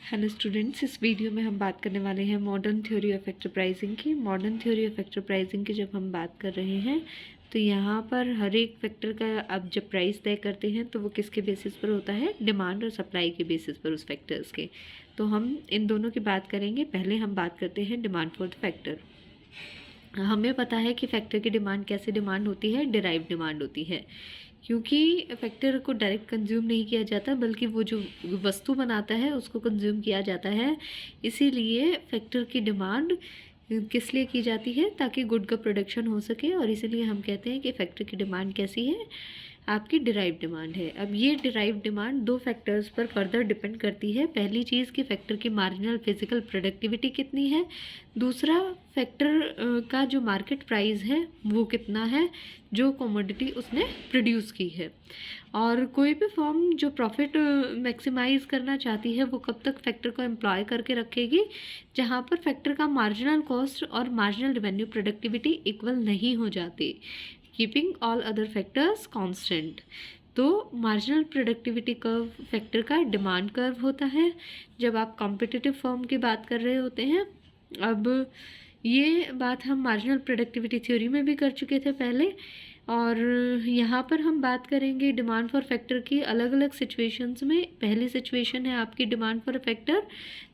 Hello students, इस video में हम बात करने वाले हैं modern theory of factor pricing की। Modern theory of factor pricing की जब हम बात कर रहे हैं तो यहाँ पर हर एक फैक्टर का अब जब प्राइस तय करते हैं तो वो किसके बेसिस पर होता है? डिमांड और सप्लाई के बेसिस पर उस फैक्टर्स के। तो हम इन दोनों की बात करेंगे। पहले हम बात करते हैं डिमांड फॉर द फैक्टर। हमें पता है कि फैक्टर की डिमांड कैसे डिमांड होती है? डिराइव डिमांड होती है, क्योंकि फैक्टर को डायरेक्ट कंज्यूम नहीं किया जाता बल्कि वो जो वस्तु बनाता है उसको कंज्यूम किया जाता है। इसीलिए फैक्टर की डिमांड किस लिए की जाती है? ताकि गुड का प्रोडक्शन हो सके। और इसीलिए हम कहते हैं कि फैक्टर की डिमांड कैसी है? आपकी डिराइव डिमांड है। अब ये डिराइव डिमांड दो फैक्टर्स पर फर्दर डिपेंड करती है। पहली चीज़ कि फैक्टर की मार्जिनल फिजिकल प्रोडक्टिविटी कितनी है। दूसरा, फैक्टर का जो मार्केट प्राइस है वो कितना है, जो कमोडिटी उसने प्रोड्यूस की है। और कोई भी फर्म जो प्रॉफिट मैक्सिमाइज करना चाहती है वो कब तक फैक्टर को एम्प्लॉय करके रखेगी? जहाँ पर फैक्टर का मार्जिनल कॉस्ट और मार्जिनल रेवेन्यू प्रोडक्टिविटी इक्वल नहीं हो जाती, keeping all other factors constant. तो मार्जिनल प्रोडक्टिविटी कर्व फैक्टर का डिमांड कर्व होता है जब आप कॉम्पिटिटिव फर्म की बात कर रहे होते हैं। अब ये बात हम मार्जिनल प्रोडक्टिविटी थ्योरी में भी कर चुके थे पहले, और यहाँ पर हम बात करेंगे डिमांड फॉर फैक्टर की अलग अलग सिचुएशंस में। पहली सिचुएशन है आपकी डिमांड फॉर फैक्टर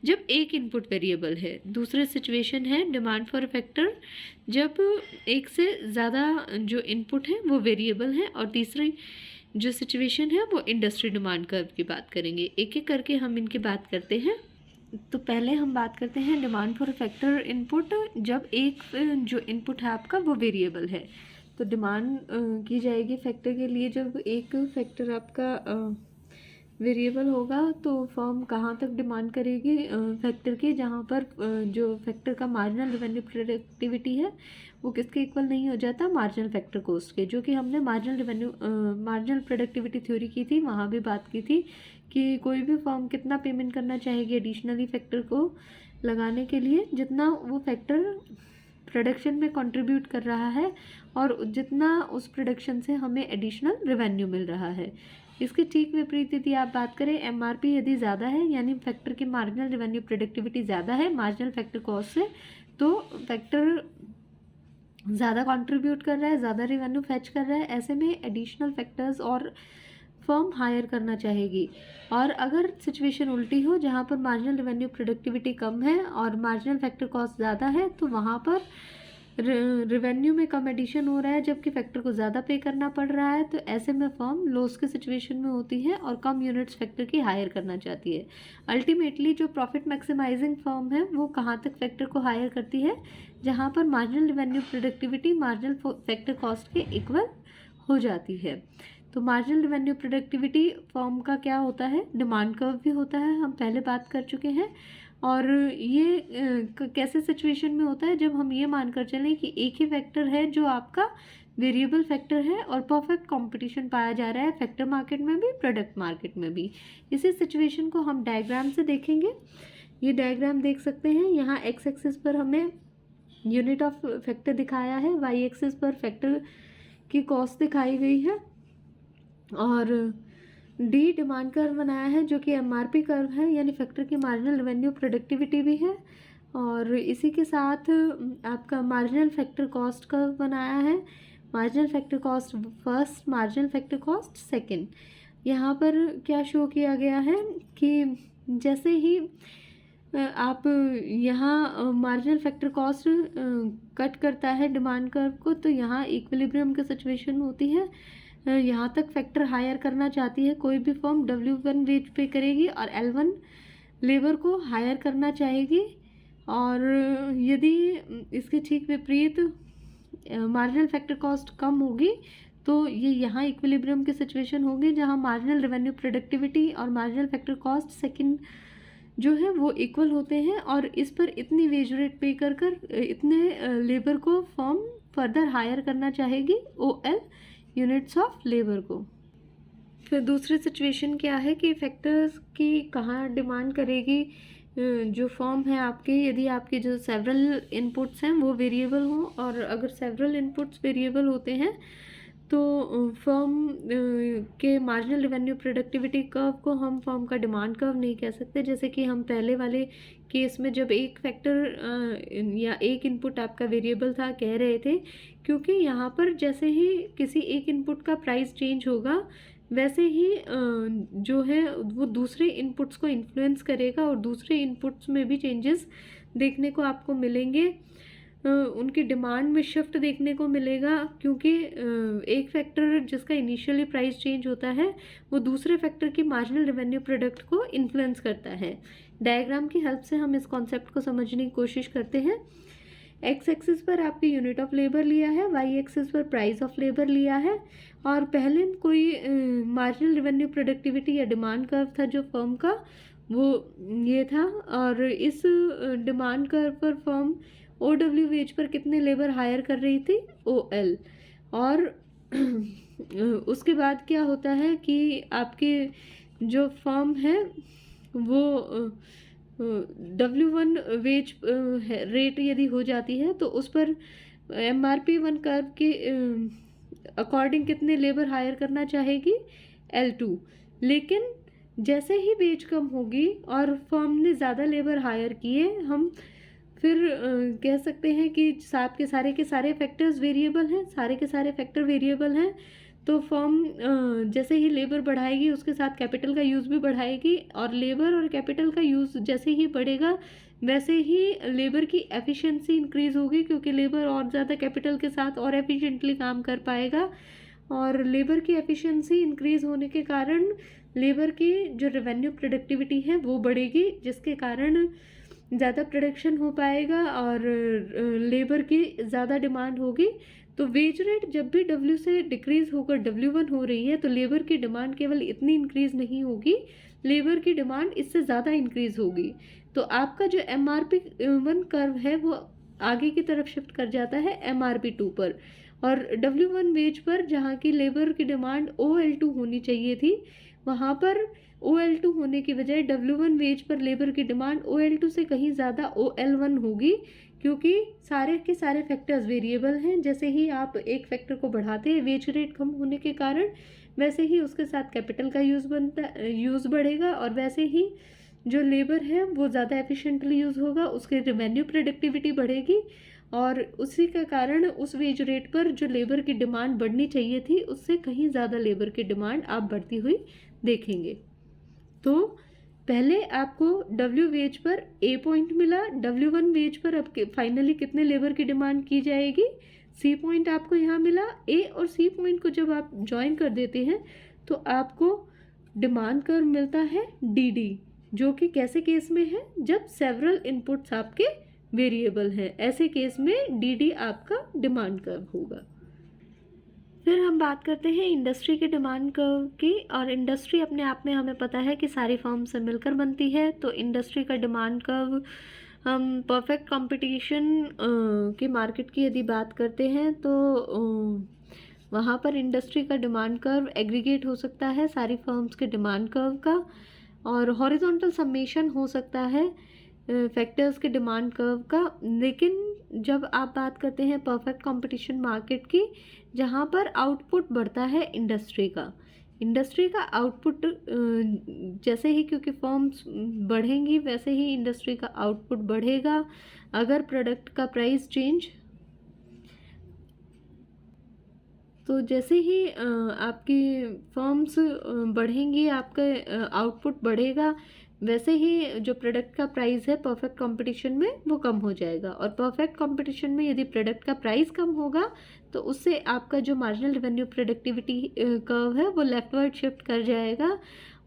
जब एक इनपुट वेरिएबल है। दूसरी सिचुएशन है डिमांड फॉर फैक्टर जब एक से ज़्यादा जो इनपुट है वो वेरिएबल है। और तीसरी जो सिचुएशन है वो इंडस्ट्री डिमांड कर्व की बात करेंगे। एक एक करके हम इनकी बात करते हैं। तो पहले हम बात करते हैं डिमांड फॉर फैक्टर इनपुट जब एक जो इनपुट है आपका वो वेरिएबल है। तो डिमांड की जाएगी फैक्टर के लिए जब एक फैक्टर आपका वेरिएबल होगा। तो फर्म कहाँ तक डिमांड करेगी फैक्टर की? जहाँ पर जो फैक्टर का मार्जिनल रेवेन्यू प्रोडक्टिविटी है वो किसके इक्वल नहीं हो जाता? मार्जिनल फैक्टर कॉस्ट के, जो कि हमने मार्जिनल प्रोडक्टिविटी थ्योरी की थी, वहाँ भी बात की थी कि कोई भी फर्म कितना पेमेंट करना चाहेगी एडिशनली फैक्टर को लगाने के लिए, जितना वो फैक्टर प्रोडक्शन में कंट्रीब्यूट कर रहा है और जितना उस प्रोडक्शन से हमें एडिशनल रेवेन्यू मिल रहा है। इसके ठीक विपरीत यदि आप बात करें, एमआरपी यदि ज़्यादा है यानी फैक्टर की मार्जिनल रेवेन्यू प्रोडक्टिविटी ज़्यादा है मार्जिनल फैक्टर कॉस्ट से, तो फैक्टर ज़्यादा कंट्रीब्यूट कर रहा है, ज़्यादा रेवेन्यू फैच कर रहा है, ऐसे में एडिशनल फैक्टर्स और फर्म हायर करना चाहेगी। और अगर सिचुएशन उल्टी हो जहाँ पर मार्जिनल रेवेन्यू प्रोडक्टिविटी कम है और मार्जिनल फैक्टर कॉस्ट ज़्यादा है, तो वहाँ पर रेवेन्यू में कम एडिशन हो रहा है जबकि फैक्टर को ज़्यादा पे करना पड़ रहा है। तो ऐसे में फर्म लॉस के सिचुएशन में होती है और कम यूनिट्स फैक्टर की हायर करना चाहती है। अल्टीमेटली जो प्रॉफिट मैक्सिमाइजिंग फर्म है वो कहाँ तक फैक्टर को हायर करती है? जहाँ पर marginal revenue productivity marginal factor cost के इक्वल हो जाती है। तो मार्जिनल रेवेन्यू प्रोडक्टिविटी फर्म का क्या होता है? डिमांड कर्व भी होता है, हम पहले बात कर चुके हैं। और ये कैसे सिचुएशन में होता है? जब हम ये मानकर चलें कि एक ही फैक्टर है जो आपका वेरिएबल फैक्टर है और परफेक्ट कंपटीशन पाया जा रहा है फैक्टर मार्केट में भी, प्रोडक्ट मार्केट में भी। इसी सिचुएशन को हम डायग्राम से देखेंगे। ये डायग्राम देख सकते हैं। यहाँ एक्स एक्सिस पर हमें यूनिट ऑफ फैक्टर दिखाया है, वाई एक्सिस पर फैक्टर की कॉस्ट दिखाई गई है, और डी डिमांड कर्व बनाया है जो कि एमआरपी कर्व है यानी फैक्टर की मार्जिनल रेवेन्यू प्रोडक्टिविटी भी है। और इसी के साथ आपका मार्जिनल फैक्टर कॉस्ट कर्व बनाया है, marginal factor cost first, marginal factor cost second. यहाँ पर क्या शो किया गया है कि जैसे ही आप यहाँ मार्जिनल फैक्टर कॉस्ट कट करता है डिमांड कर्व को, तो यहाँ इक्विलिब्रियम की सिचुएशन होती है। यहाँ तक फैक्टर हायर करना चाहती है कोई भी फर्म, W1 वेज पे करेगी और L1 लेबर को हायर करना चाहेगी। और यदि इसके ठीक विपरीत मार्जिनल फैक्टर कॉस्ट कम होगी तो ये यहाँ इक्विलिब्रियम की सिचुएशन होगी जहाँ मार्जिनल रेवेन्यू प्रोडक्टिविटी और मार्जिनल फैक्टर कॉस्ट सेकंड जो है वो इक्वल होते हैं। और इस पर इतनी वेज रेट पे कर इतने लेबर को फर्म फर्दर हायर करना चाहेगी, OL यूनिट्स ऑफ लेबर को। फिर दूसरी सिचुएशन क्या है कि फैक्टर्स की कहाँ डिमांड करेगी जो फर्म है आपके? यदि आपके जो सेवरल इनपुट्स हैं वो वेरिएबल हों, और अगर सेवरल इनपुट्स वेरिएबल होते हैं तो फर्म के मार्जिनल रेवेन्यू प्रोडक्टिविटी कर्व को हम फर्म का डिमांड कर्व नहीं कह सकते। जैसे कि हम पहले वाले केस में जब एक फैक्टर या एक इनपुट आपका वेरिएबल था कह रहे थे, क्योंकि यहाँ पर जैसे ही किसी एक इनपुट का प्राइस चेंज होगा वैसे ही जो है वो दूसरे इनपुट्स को इन्फ्लुएंस करेगा और दूसरे इनपुट्स में भी चेंजेस देखने को आपको मिलेंगे। उनकी डिमांड में शिफ्ट देखने को मिलेगा, क्योंकि एक फैक्टर जिसका इनिशियली प्राइस चेंज होता है वो दूसरे फैक्टर की मार्जिनल रेवेन्यू प्रोडक्ट को इन्फ्लुएंस करता है। डायग्राम की हेल्प से हम इस कॉन्सेप्ट को समझने की कोशिश करते हैं। एक्स एक्सिस पर आपकी यूनिट ऑफ लेबर लिया है, वाई एक्सिस पर प्राइस ऑफ लेबर लिया है, और पहले कोई मार्जिनल रेवेन्यू प्रोडक्टिविटी या डिमांड कर्व था जो फर्म का, वो ये था। और इस डिमांड कर्व पर फर्म OW वेज पर कितने लेबर हायर कर रही थी, OL। और उसके बाद क्या होता है कि आपके जो फर्म है वो W1 वेज रेट यदि हो जाती है तो उस पर MRP1 कर्व के अकॉर्डिंग कितने लेबर हायर करना चाहेगी, L2। लेकिन जैसे ही वेज कम होगी और फर्म ने ज़्यादा लेबर हायर किए, हम फिर कह सकते हैं कि साथ के सारे फैक्टर्स वेरिएबल हैं, सारे के सारे फैक्टर वेरिएबल हैं। तो फर्म जैसे ही लेबर बढ़ाएगी उसके साथ कैपिटल का यूज़ भी बढ़ाएगी, और लेबर और कैपिटल का यूज़ जैसे ही बढ़ेगा वैसे ही लेबर की एफिशिएंसी इंक्रीज़ होगी, क्योंकि लेबर और ज़्यादा कैपिटल के साथ और एफिशिएंटली काम कर पाएगा। और लेबर की एफिशिएंसी इंक्रीज़ होने के कारण लेबर की जो रेवेन्यू प्रोडक्टिविटी है वो बढ़ेगी, जिसके कारण ज़्यादा प्रोडक्शन हो पाएगा और लेबर की ज़्यादा डिमांड होगी। तो वेज रेट जब भी W से डिक्रीज़ होकर W1 हो रही है तो लेबर की डिमांड केवल इतनी इंक्रीज़ नहीं होगी, लेबर की डिमांड इससे ज़्यादा इंक्रीज़ होगी। तो आपका जो MRP1 कर्व है वो आगे की तरफ शिफ्ट कर जाता है MRP2 पर, और W1 वेज पर जहाँ की लेबर की डिमांड OL2 होनी चाहिए थी, वहाँ पर OL2 होने की बजाय W1 वेज पर लेबर की डिमांड OL2 से कहीं ज़्यादा OL1 होगी, क्योंकि सारे के सारे फैक्टर्स वेरिएबल हैं। जैसे ही आप एक फैक्टर को बढ़ाते हैं वेज रेट कम होने के कारण, वैसे ही उसके साथ कैपिटल का यूज़ बढ़ेगा, और वैसे ही जो लेबर है वो ज़्यादा एफिशिएंटली यूज़ होगा, उसके रेवेन्यू प्रोडक्टिविटी बढ़ेगी, और उसी के कारण उस वेज रेट पर जो लेबर की डिमांड बढ़नी चाहिए थी उससे कहीं ज़्यादा लेबर की डिमांड आप बढ़ती हुई देखेंगे। तो पहले आपको W वेज पर A पॉइंट मिला, W1 वेज पर अब फाइनली कितने लेबर की डिमांड की जाएगी, C पॉइंट आपको यहाँ मिला। A और C पॉइंट को जब आप ज्वाइन कर देते हैं तो आपको डिमांड कर्व मिलता है DD, जो कि कैसे केस में है, जब सेवरल इनपुट्स आपके वेरिएबल हैं, ऐसे केस में DD आपका डिमांड कर्व होगा। फिर हम बात करते हैं इंडस्ट्री के डिमांड कर्व की, और इंडस्ट्री अपने आप में हमें पता है कि सारी फर्म से मिलकर बनती है। तो इंडस्ट्री का डिमांड कर्व हम परफेक्ट कंपटीशन की मार्केट की यदि बात करते हैं तो वहाँ पर इंडस्ट्री का डिमांड कर्व एग्रीगेट हो सकता है सारी फर्म्स के डिमांड कर्व का, और हॉरिजॉन्टल समेशन हो सकता है फैक्टर्स के डिमांड कर्व का। लेकिन जब आप बात करते हैं परफेक्ट कंपटीशन मार्केट की, जहाँ पर आउटपुट बढ़ता है इंडस्ट्री का आउटपुट जैसे ही, क्योंकि फर्म्स बढ़ेंगी वैसे ही इंडस्ट्री का आउटपुट बढ़ेगा। अगर प्रोडक्ट का प्राइस चेंज, तो जैसे ही आपकी फर्म्स बढ़ेंगी आपका आउटपुट बढ़ेगा, वैसे ही जो प्रोडक्ट का प्राइस है परफेक्ट कंपटीशन में वो कम हो जाएगा। और परफेक्ट कंपटीशन में यदि प्रोडक्ट का प्राइस कम होगा तो उससे आपका जो मार्जिनल रेवेन्यू प्रोडक्टिविटी कर्व है वो लेफ्टवर्ड शिफ्ट कर जाएगा,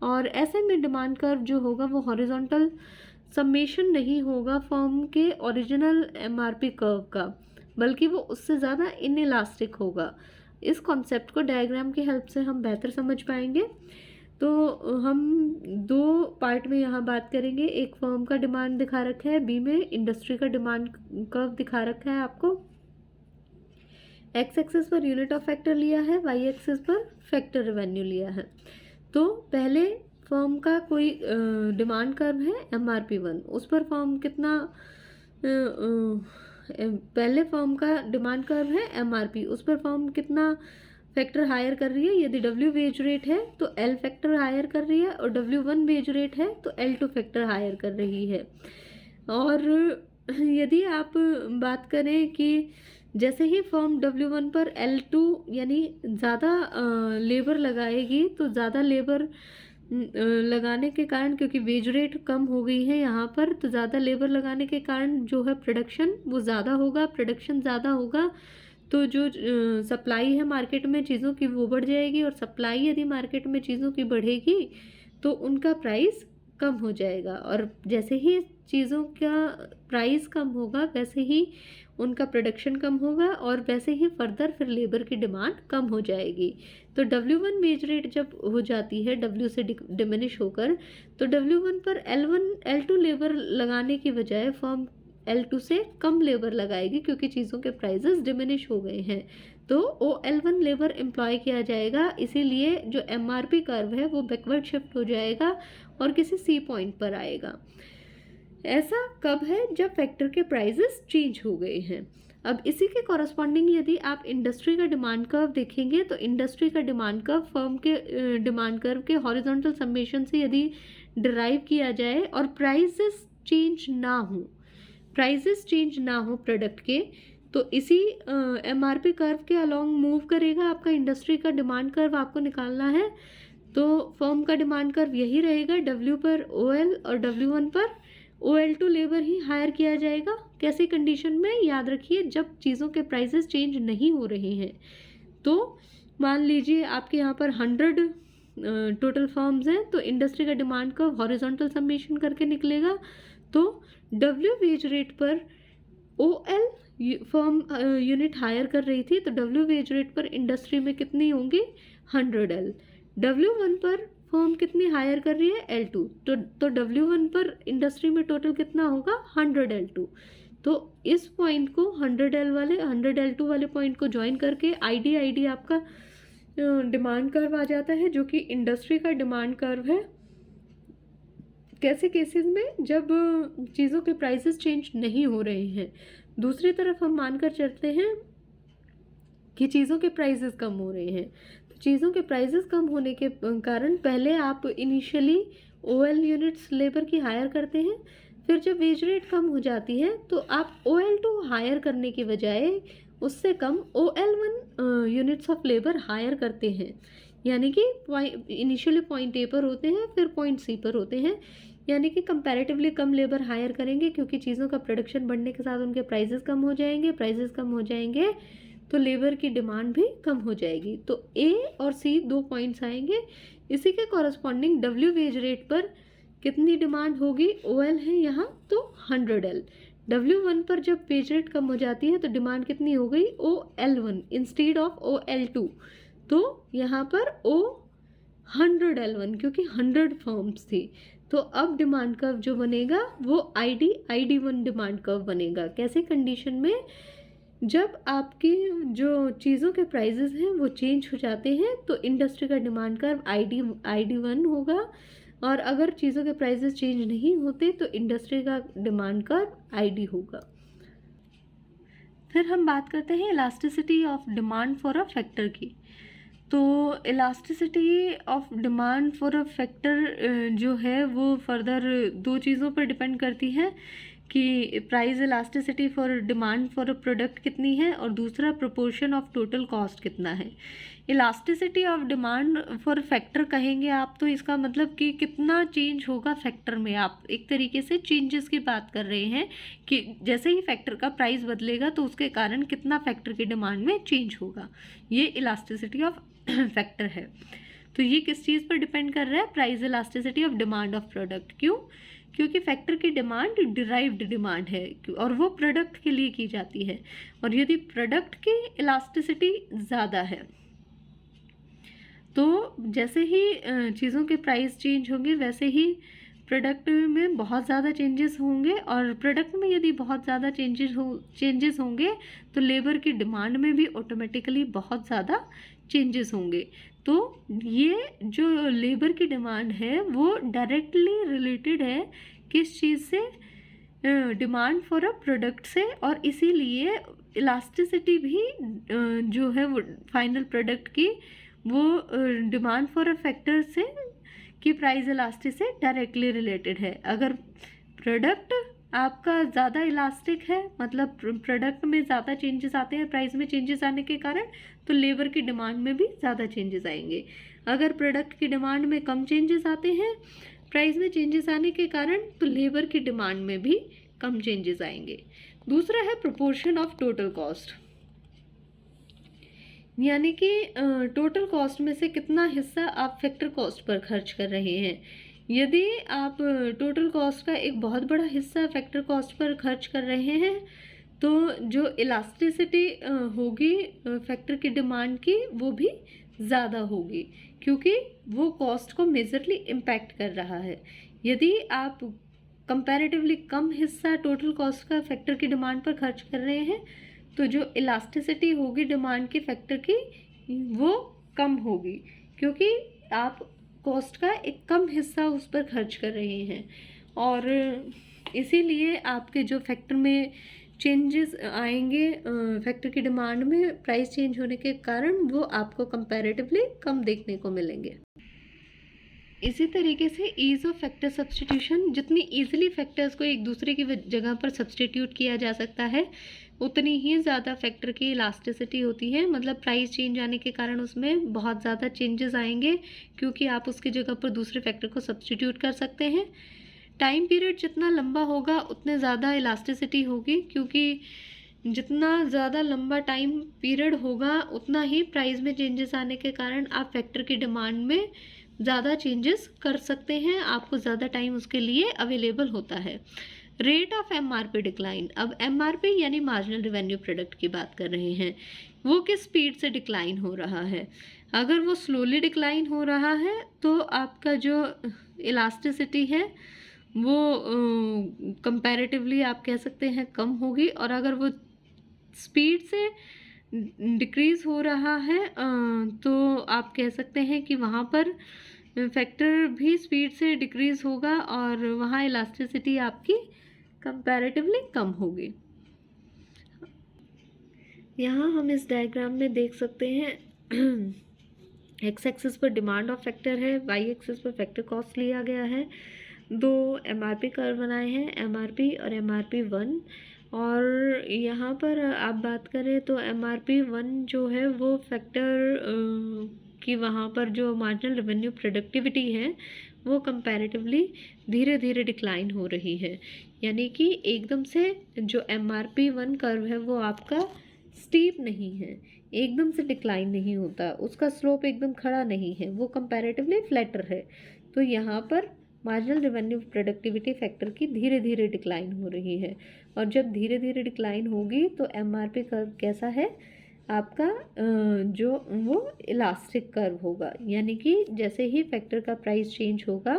और ऐसे में डिमांड कर्व जो होगा वो हॉरिजॉन्टल समेशन नहीं होगा फर्म के ओरिजिनल MRP कर्व का, बल्कि वो उससे ज़्यादा इनइलास्टिक होगा। इस कॉन्सेप्ट को डायग्राम की हेल्प से हम बेहतर समझ पाएंगे। तो हम दो पार्ट में यहाँ बात करेंगे। एक फर्म का डिमांड दिखा रखा है, बी में इंडस्ट्री का डिमांड कर्व दिखा रखा है आपको। एक्स एक्सिस पर यूनिट ऑफ फैक्टर लिया है, वाई एक्सिस पर फैक्टर रेवेन्यू लिया है। तो पहले फर्म का कोई डिमांड कर्व है MRP1, उस पर फर्म कितना पहले फर्म का डिमांड कर्व है MRP, उस पर फर्म कितना फैक्टर हायर कर रही है, यदि W वेज रेट है तो L फैक्टर हायर कर रही है, और W1 वेज रेट है तो L2 फैक्टर हायर कर रही है। और यदि आप बात करें कि जैसे ही फर्म W1 पर L2 यानी ज़्यादा लेबर लगाएगी, तो ज़्यादा लेबर लगाने के कारण, क्योंकि वेज रेट कम हो गई है यहाँ पर, तो ज़्यादा लेबर लगाने के कारण जो है प्रोडक्शन वो ज़्यादा होगा, प्रोडक्शन ज़्यादा होगा तो जो सप्लाई है मार्केट में चीज़ों की वो बढ़ जाएगी, और सप्लाई यदि मार्केट में चीज़ों की बढ़ेगी तो उनका प्राइस कम हो जाएगा, और जैसे ही चीज़ों का प्राइस कम होगा वैसे ही उनका प्रोडक्शन कम होगा, और वैसे ही फर्दर फिर लेबर की डिमांड कम हो जाएगी। तो W1 वेज रेट जब हो जाती है W से डिमिनिश होकर, तो W1 पर L2 लेबर लगाने की बजाय फर्म L2 से कम लेबर लगाएगी, क्योंकि चीज़ों के प्राइसेस डिमिनिश हो गए हैं, तो OL1 लेबर एम्प्लॉय किया जाएगा। इसीलिए जो MRP कर्व है वो बैकवर्ड शिफ्ट हो जाएगा और किसी C पॉइंट पर आएगा। ऐसा कब है? जब फैक्टर के प्राइसेस चेंज हो गए हैं। अब इसी के कॉरस्पॉन्डिंग यदि आप इंडस्ट्री का डिमांड कर्व देखेंगे, तो इंडस्ट्री का डिमांड कर्व फर्म के डिमांड कर्व के हॉरिजॉन्टल समेशन से यदि डिराइव किया जाए और प्राइसेस चेंज ना हो प्रोडक्ट के, तो इसी MRP कर्व के अलॉन्ग मूव करेगा आपका इंडस्ट्री का डिमांड कर्व। आपको निकालना है तो फर्म का डिमांड कर्व यही रहेगा, W पर OL और W1 पर OL2 लेबर ही हायर किया जाएगा। कैसी कंडीशन में? याद रखिए, जब चीज़ों के प्राइसेस चेंज नहीं हो रहे हैं। तो मान लीजिए आपके यहाँ पर 100 टोटल फर्म्स हैं, तो इंडस्ट्री का डिमांड का हॉरिजॉन्टल समेशन करके निकलेगा, तो W वेज रेट पर OL फर्म यूनिट हायर कर रही थी, तो W वेज रेट पर इंडस्ट्री में कितनी होंगी? 100L। W1 पर फर्म कितनी हायर कर रही है? L2। तो W1 पर इंडस्ट्री में टोटल कितना होगा? 100L2। तो इस पॉइंट को 100L2 वाले पॉइंट को ज्वाइन करके ID आपका डिमांड कर्व आ जाता है, जो कि इंडस्ट्री का डिमांड कर्व है। कैसे केसेस में? जब चीज़ों के प्राइसेस चेंज नहीं हो रहे हैं। दूसरी तरफ हम मानकर चलते हैं कि चीज़ों के प्राइसेस कम हो रहे हैं, तो चीज़ों के प्राइसेस कम होने के कारण पहले आप इनिशियली OL यूनिट्स लेबर की हायर करते हैं, फिर जब वेज रेट कम हो जाती है तो आप OL2 हायर करने के बजाय उससे कम OL1 units of labour hire करते हैं। यानी कि इनिशियली पॉइंट A पर होते हैं, फिर पॉइंट C पर होते हैं, यानी कि कंपैरेटिवली कम लेबर हायर करेंगे, क्योंकि चीज़ों का प्रोडक्शन बढ़ने के साथ उनके प्राइसेस कम हो जाएंगे तो लेबर की डिमांड भी कम हो जाएगी। तो A और C 2 पॉइंट्स आएंगे। इसी के कॉरस्पॉन्डिंग W वेज रेट पर कितनी डिमांड होगी? OL है यहाँ, तो 100L। W1 पर जब वेज रेट कम हो जाती है तो डिमांड कितनी हो गई? OL1 instead of OL2। तो यहाँ पर 100L1, क्योंकि 100 फर्म्स थी। तो अब डिमांड कर्व जो बनेगा वो ID1 डिमांड कर्व बनेगा। कैसे कंडीशन में? जब आपकी जो चीज़ों के प्राइसेस हैं वो चेंज हो जाते हैं, तो इंडस्ट्री का डिमांड कर्व ID1 होगा, और अगर चीज़ों के प्राइसेस चेंज नहीं होते तो इंडस्ट्री का डिमांड कर्व ID होगा। फिर हम बात करते हैं elasticity of demand for a factor की। तो elasticity of demand for a factor जो है वो फर्दर 2 चीज़ों पर डिपेंड करती है कि price elasticity for demand for a product कितनी है, और दूसरा प्रोपोर्शन ऑफ टोटल कॉस्ट कितना है। Elasticity of demand for factor कहेंगे आप, तो इसका मतलब कि कितना चेंज होगा फैक्टर में। आप एक तरीके से चेंजेस की बात कर रहे हैं कि जैसे ही फैक्टर का प्राइस बदलेगा तो उसके कारण कितना फैक्टर की डिमांड में चेंज होगा। ये इलास्टिसिटी ऑफ फैक्टर है। तो ये किस चीज़ पर डिपेंड कर रहा है? Price elasticity of demand of product. क्यों? क्योंकि फैक्टर की डिमांड डिराइव्ड डिमांड है और वो प्रोडक्ट के लिए की जाती है, और यदि प्रोडक्ट की इलास्टिसिटी ज़्यादा है तो जैसे ही चीज़ों के प्राइस चेंज होंगे वैसे ही प्रोडक्ट में बहुत ज़्यादा चेंजेस होंगे, और प्रोडक्ट में यदि बहुत ज़्यादा चेंजेस होंगे तो लेबर की डिमांड में भी ऑटोमेटिकली बहुत ज़्यादा चेंजेस होंगे। तो ये जो लेबर की डिमांड है वो डायरेक्टली रिलेटेड है किस चीज़ से? डिमांड फॉर अ प्रोडक्ट से, और इसीलिए इलास्टिसिटी भी जो है वो फाइनल प्रोडक्ट की वो डिमांड फॉर अ फैक्टर से की प्राइस इलास्टिक से डायरेक्टली रिलेटेड है। अगर प्रोडक्ट आपका ज़्यादा इलास्टिक है, मतलब प्रोडक्ट में ज़्यादा चेंजेस आते हैं प्राइस में चेंजेस आने के कारण, तो लेबर की डिमांड में भी ज़्यादा चेंजेस आएंगे। अगर प्रोडक्ट की डिमांड में कम चेंजेस आते हैं प्राइस में चेंजेस आने के कारण, तो लेबर की डिमांड में भी कम चेंजेस आएंगे। दूसरा है प्रोपोर्शन ऑफ टोटल कॉस्ट, यानी कि टोटल कॉस्ट में से कितना हिस्सा आप फैक्टर कॉस्ट पर खर्च कर रहे हैं। यदि आप टोटल कॉस्ट का एक बहुत बड़ा हिस्सा फैक्टर कॉस्ट पर खर्च कर रहे हैं, तो जो इलास्टिसिटी होगी फैक्टर की डिमांड की वो भी ज़्यादा होगी, क्योंकि वो कॉस्ट को मेजरली इम्पैक्ट कर रहा है। यदि आप कंपैरेटिवली कम हिस्सा टोटल कॉस्ट का फैक्टर की डिमांड पर खर्च कर रहे हैं, तो जो इलास्टिसिटी होगी डिमांड के फैक्टर की वो कम होगी, क्योंकि आप कॉस्ट का एक कम हिस्सा उस पर खर्च कर रहे हैं। और इसीलिए आपके जो फैक्टर में चेंजेस आएंगे फैक्टर की डिमांड में प्राइस चेंज होने के कारण, वो आपको कंपैरेटिवली कम देखने को मिलेंगे। इसी तरीके से ईज़ ऑफ फैक्टर सब्स्टिट्यूशन, जितनी ईजिली फैक्टर्स को एक दूसरे की जगह पर सब्स्टिट्यूट किया जा सकता है, उतनी ही ज़्यादा फैक्टर की इलास्टिसिटी होती है। मतलब प्राइस चेंज आने के कारण उसमें बहुत ज़्यादा चेंजेस आएंगे, क्योंकि आप उसकी जगह पर दूसरे फैक्टर को सब्स्टिट्यूट कर सकते हैं। टाइम पीरियड जितना लंबा होगा उतने ज़्यादा इलास्टिसिटी होगी, क्योंकि जितना ज़्यादा लंबा टाइम पीरियड होगा उतना ही प्राइस में चेंजेस आने के कारण आप फैक्टर की डिमांड में ज़्यादा चेंजेस कर सकते हैं, आपको ज़्यादा टाइम उसके लिए अवेलेबल होता है। रेट ऑफ एमआरपी डिक्लाइन, अब एमआरपी यानी मार्जिनल रेवेन्यू प्रोडक्ट की बात कर रहे हैं, वो किस स्पीड से डिक्लाइन हो रहा है। अगर वो स्लोली डिक्लाइन हो रहा है तो आपका जो इलास्टिसिटी है वो कंपैरेटिवली आप कह सकते हैं कम होगी, और अगर वो स्पीड से डिक्रीज़ हो रहा है तो आप कह सकते हैं कि वहाँ पर फैक्टर भी स्पीड से डिक्रीज़ होगा और वहाँ इलास्टिसिटी आपकी कंपैरेटिवली कम होगी। यहाँ हम इस डायग्राम में देख सकते हैं एक्स एक्सिस पर डिमांड ऑफ फैक्टर है, वाई एक्सिस पर फैक्टर कॉस्ट लिया गया है। दो एमआरपी कर्व बनाए हैं, एमआरपी और एमआरपी 1। और यहाँ पर आप बात करें तो एमआरपी 1 जो है वो फैक्टर की वहाँ पर जो मार्जिनल रेवेन्यू प्रोडक्टिविटी है वो कंपैरेटिवली धीरे धीरे डिक्लाइन हो रही है, यानी कि एकदम से जो एमआरपी 1 कर्व है वो आपका स्टीप नहीं है, एकदम से डिक्लाइन नहीं होता, उसका स्लोप एकदम खड़ा नहीं है, वो कंपैरेटिवली फ्लैटर है। तो यहाँ पर मार्जिनल रेवेन्यू प्रोडक्टिविटी फैक्टर की धीरे धीरे डिक्लाइन हो रही है, और जब धीरे धीरे डिक्लाइन होगी तो एमआरपी कर्व कैसा है आपका जो वो इलास्टिक कर्व होगा, यानी कि जैसे ही फैक्टर का प्राइस चेंज होगा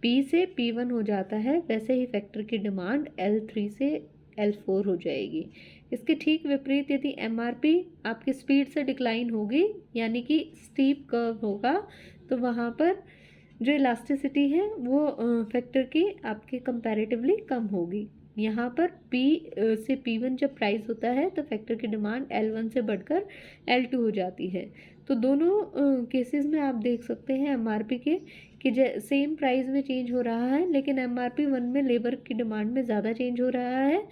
P से P1 हो जाता है, वैसे ही फैक्टर की डिमांड L3 से L4 हो जाएगी। इसके ठीक विपरीत यदि एमआरपी आपकी स्पीड से डिक्लाइन होगी, यानी कि स्टीप कर्व होगा, तो वहाँ पर जो इलास्टिसिटी है वो फैक्टर की आपके कंपैरेटिवली कम होगी। यहाँ पर P से P1 जब प्राइस होता है तो फैक्टर की डिमांड L1 से बढ़कर L2 हो जाती है। तो दोनों केसेस में आप देख सकते हैं एमआरपी के कि सेम प्राइस में चेंज हो रहा है, लेकिन एमआरपी 1 में लेबर की डिमांड में ज़्यादा चेंज हो रहा है,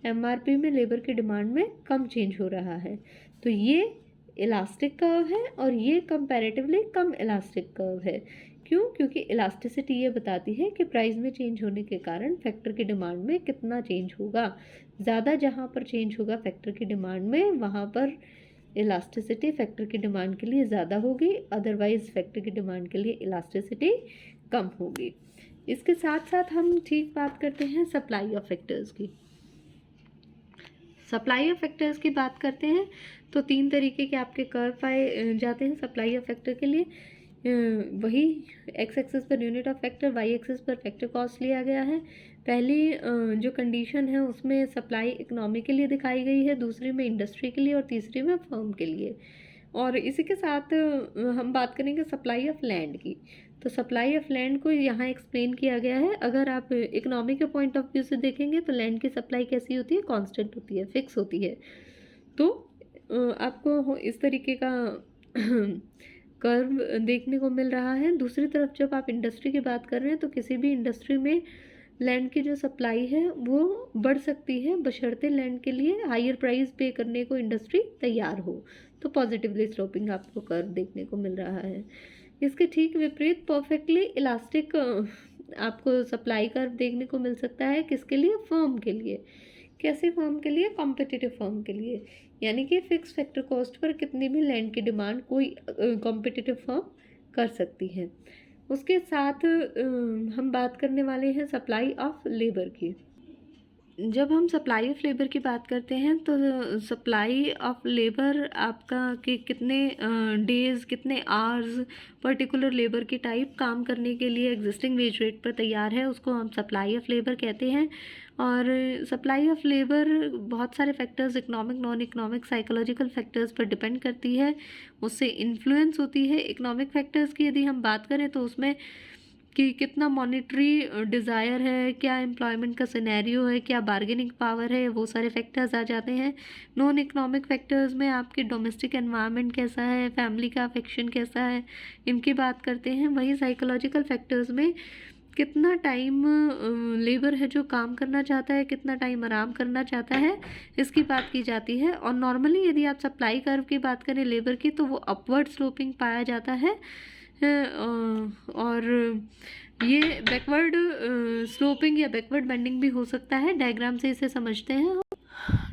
एमआरपी में लेबर की डिमांड में कम चेंज हो रहा है। तो ये इलास्टिक कर्व है और ये कंपैरेटिवली कम इलास्टिक कर्व है। क्यों? क्योंकि इलास्टिसिटी ये बताती है कि प्राइस में चेंज होने के कारण फैक्टर की डिमांड में कितना चेंज होगा। ज़्यादा जहाँ पर चेंज होगा फैक्टर की डिमांड में, वहाँ पर इलास्टिसिटी फैक्टर की डिमांड के लिए ज़्यादा होगी, अदरवाइज फैक्टर की डिमांड के लिए इलास्टिसिटी कम होगी। इसके साथ साथ हम ठीक बात करते हैं सप्लाई ऑफ फैक्टर्स की। सप्लाई ऑफ फैक्टर्स की बात करते हैं तो 3 तरीके के आपके कर्व पाए जाते हैं सप्लाई ऑफ फैक्टर के लिए। वही एक्स एक्सिस पर unit of factor, y axis पर फैक्टर कॉस्ट लिया गया है। पहली जो कंडीशन है उसमें सप्लाई इकोनॉमी के लिए दिखाई गई है, दूसरी में इंडस्ट्री के लिए और तीसरी में फर्म के लिए। और इसी के साथ हम बात करेंगे सप्लाई ऑफ लैंड की। तो सप्लाई ऑफ लैंड को यहाँ एक्सप्लेन किया गया है। अगर आप इकोनॉमी के पॉइंट ऑफ व्यू से देखेंगे तो लैंड की सप्लाई कैसी होती है, कांस्टेंट होती है, फिक्स होती है। तो आपको इस तरीके का कर्व देखने को मिल रहा है। दूसरी तरफ जब आप इंडस्ट्री की बात कर रहे हैं तो किसी भी इंडस्ट्री में लैंड की जो सप्लाई है वो बढ़ सकती है, बशर्ते लैंड के लिए हायर प्राइस पे करने को इंडस्ट्री तैयार हो। तो पॉजिटिवली स्लोपिंग आपको कर्व देखने को मिल रहा है। इसके ठीक विपरीत परफेक्टली इलास्टिक आपको सप्लाई कर्व देखने को मिल सकता है। किसके लिए? फर्म के लिए। कैसे फर्म के लिए? कॉम्पिटिटिव फर्म के लिए, यानी कि फिक्स फैक्टर कॉस्ट पर कितनी भी लैंड की डिमांड कोई कॉम्पिटिटिव फर्म कर सकती है। उसके साथ हम बात करने वाले हैं सप्लाई ऑफ लेबर की। जब हम सप्लाई ऑफ लेबर की बात करते हैं तो सप्लाई ऑफ लेबर आपका कि कितने डेज़, कितने आवर्स पर्टिकुलर लेबर की टाइप काम करने के लिए एग्जिस्टिंग वेज रेट पर तैयार है, उसको हम सप्लाई ऑफ लेबर कहते हैं। और सप्लाई ऑफ लेबर बहुत सारे factors, economic, non economic, psychological factors पर डिपेंड करती है, उससे इन्फ्लुएंस होती है। इकोनॉमिक फैक्टर्स की यदि हम बात करें तो उसमें कि कितना मॉनेटरी डिज़ायर है, क्या एम्प्लॉयमेंट का सिनेरियो है, क्या बार्गेनिंग पावर है, वो सारे फैक्टर्स आ जाते हैं। नॉन इकोनॉमिक फैक्टर्स में आपके डोमेस्टिक एनवायरनमेंट कैसा है, फैमिली का अफेक्शन कैसा है, इनकी बात करते हैं। वही साइकोलॉजिकल फैक्टर्स में कितना टाइम लेबर है जो काम करना चाहता है, कितना टाइम आराम करना चाहता है, इसकी बात की जाती है। और नॉर्मली यदि आप सप्लाई कर्व की बात करें लेबर की तो वो अपवर्ड स्लोपिंग पाया जाता है। और ये बैकवर्ड स्लोपिंग या बैकवर्ड बेंडिंग भी हो सकता है। डायग्राम से इसे समझते हैं।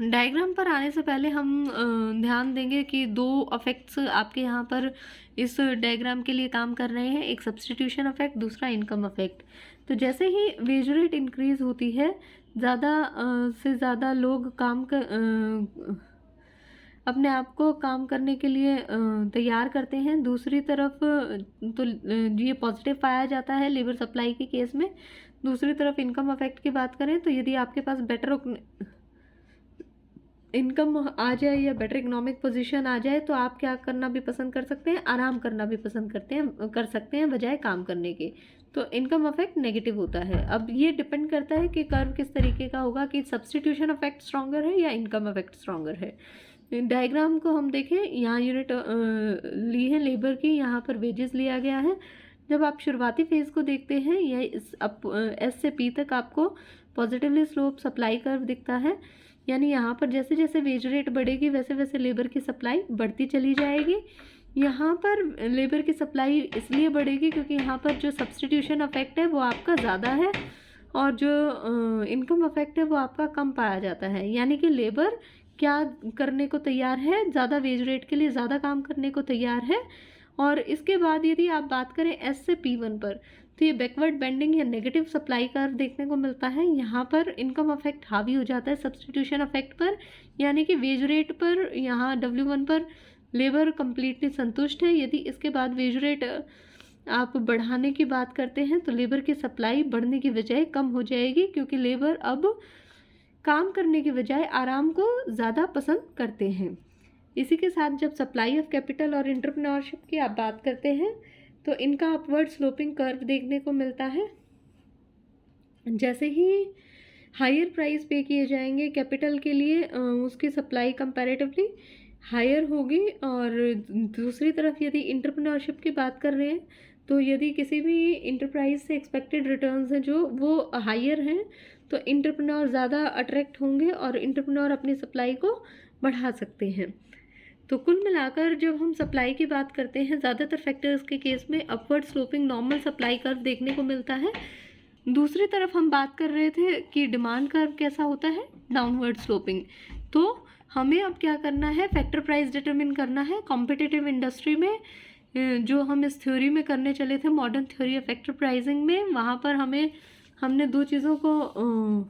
डायग्राम पर आने से पहले हम ध्यान देंगे कि दो अफेक्ट्स आपके यहाँ पर इस डायग्राम के लिए काम कर रहे हैं, एक सब्स्टिट्यूशन अफेक्ट, दूसरा इनकम अफेक्ट। तो जैसे ही वेज रेट इंक्रीज होती है, ज़्यादा से ज़्यादा लोग अपने आप को काम करने के लिए तैयार करते हैं। दूसरी तरफ तो ये पॉजिटिव पाया जाता है लेबर सप्लाई के केस में। दूसरी तरफ इनकम अफेक्ट की बात करें तो यदि आपके पास बेटर इनकम आ जाए या बेटर इकोनॉमिक पोजीशन आ जाए तो आप क्या करना भी पसंद कर सकते हैं? आराम करना भी पसंद कर सकते हैं बजाय काम करने के। तो इनकम अफेक्ट नेगेटिव होता है। अब ये डिपेंड करता है कि कर्व किस तरीके का होगा, कि सब्स्टिट्यूशन अफेक्ट स्ट्रॉन्गर है या इनकम अफेक्ट स्ट्रॉन्गर है। डायग्राम को हम देखें, यहाँ यूनिट ली है लेबर की, यहाँ पर वेजेस लिया गया है। जब आप शुरुआती फेज़ को देखते हैं, यह एस से पी तक आपको पॉजिटिवली स्लोप सप्लाई कर्व दिखता है, यानी यहाँ पर जैसे जैसे वेज रेट बढ़ेगी वैसे वैसे लेबर की सप्लाई बढ़ती चली जाएगी। यहाँ पर लेबर की सप्लाई इसलिए बढ़ेगी क्योंकि यहाँ पर जो सब्स्टिट्यूशन अफेक्ट है वो आपका ज़्यादा है और जो इनकम अफेक्ट है वो आपका कम पाया जाता है। यानी कि लेबर क्या करने को तैयार है? ज़्यादा वेज रेट के लिए ज़्यादा काम करने को तैयार है। और इसके बाद यदि आप बात करें एस से P1 पर, तो ये बैकवर्ड बेंडिंग या नेगेटिव सप्लाई कर्व देखने को मिलता है। यहाँ पर इनकम अफेक्ट हावी हो जाता है सब्स्टिट्यूशन अफेक्ट पर, यानी कि वेज रेट पर यहाँ W1 पर लेबर कम्प्लीटली संतुष्ट है। यदि इसके बाद वेज रेट आप बढ़ाने की बात करते हैं तो लेबर की सप्लाई बढ़ने की बजाय कम हो जाएगी, क्योंकि लेबर अब काम करने के बजाय आराम को ज़्यादा पसंद करते हैं। इसी के साथ जब सप्लाई ऑफ कैपिटल और एंटरप्रेन्योरशिप की आप बात करते हैं तो इनका अपवर्ड स्लोपिंग कर्व देखने को मिलता है। जैसे ही हायर प्राइस पे किए जाएंगे कैपिटल के लिए, उसकी सप्लाई कंपैरेटिवली हायर होगी। और दूसरी तरफ यदि एंटरप्रेन्योरशिप की बात कर रहे हैं तो यदि किसी भी इंटरप्राइज से एक्सपेक्टेड रिटर्न्स हैं जो वो हायर हैं तो एंटरप्रेन्योर ज़्यादा अट्रैक्ट होंगे और एंटरप्रेन्योर अपनी सप्लाई को बढ़ा सकते हैं। तो कुल मिलाकर जब हम सप्लाई की बात करते हैं, ज़्यादातर फैक्टर्स के केस में upward sloping normal supply curve देखने को मिलता है। दूसरी तरफ हम बात कर रहे थे कि डिमांड कर्व कैसा होता है, डाउनवर्ड स्लोपिंग। तो हमें अब क्या करना है? फैक्टर प्राइस डिटरमिन करना है। कॉम्पिटिटिव इंडस्ट्री में जो हम इस थ्योरी में करने चले थे, modern theory of factor pricing में, वहाँ पर हमने दो चीज़ों को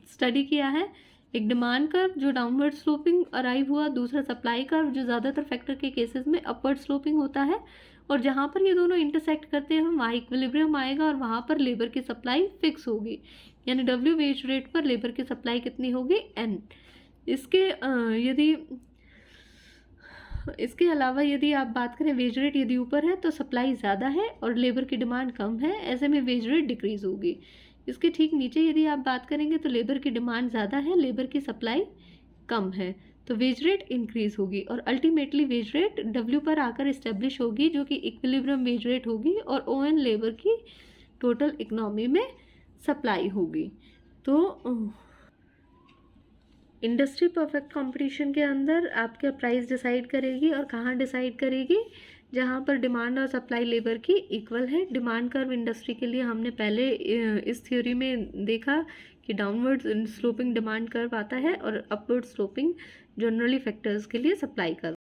स्टडी किया है। एक डिमांड कर्व जो डाउनवर्ड स्लोपिंग अराइव हुआ, दूसरा सप्लाई कर्व जो ज़्यादातर फैक्टर के केसेस में अपवर्ड स्लोपिंग होता है। और जहाँ पर ये दोनों इंटरसेक्ट करते हैं वहाँ इक्विलिब्रियम आएगा और वहाँ पर लेबर की सप्लाई फिक्स होगी, यानी W वेज रेट पर लेबर की सप्लाई कितनी होगी? N। इसके अलावा यदि आप बात करें, वेज रेट यदि ऊपर है तो सप्लाई ज़्यादा है और लेबर की डिमांड कम है, ऐसे में वेज रेट डिक्रीज़ होगी। इसके ठीक नीचे यदि आप बात करेंगे तो लेबर की डिमांड ज़्यादा है, लेबर की सप्लाई कम है, तो वेज रेट इंक्रीज होगी और अल्टीमेटली वेज रेट डब्ल्यू पर आकर इस्टेब्लिश होगी, जो कि इक्विलिब्रियम वेज रेट होगी और ओ एन लेबर की टोटल इकोनॉमी में सप्लाई होगी। तो इंडस्ट्री परफेक्ट कंपटीशन के अंदर आपका प्राइस डिसाइड करेगी और कहाँ डिसाइड करेगी, जहाँ पर डिमांड और सप्लाई लेबर की इक्वल है। डिमांड कर्व इंडस्ट्री के लिए हमने पहले इस थ्योरी में देखा कि डाउनवर्ड स्लोपिंग डिमांड कर्व आता है और अपवर्ड स्लोपिंग जनरली फैक्टर्स के लिए सप्लाई कर्व।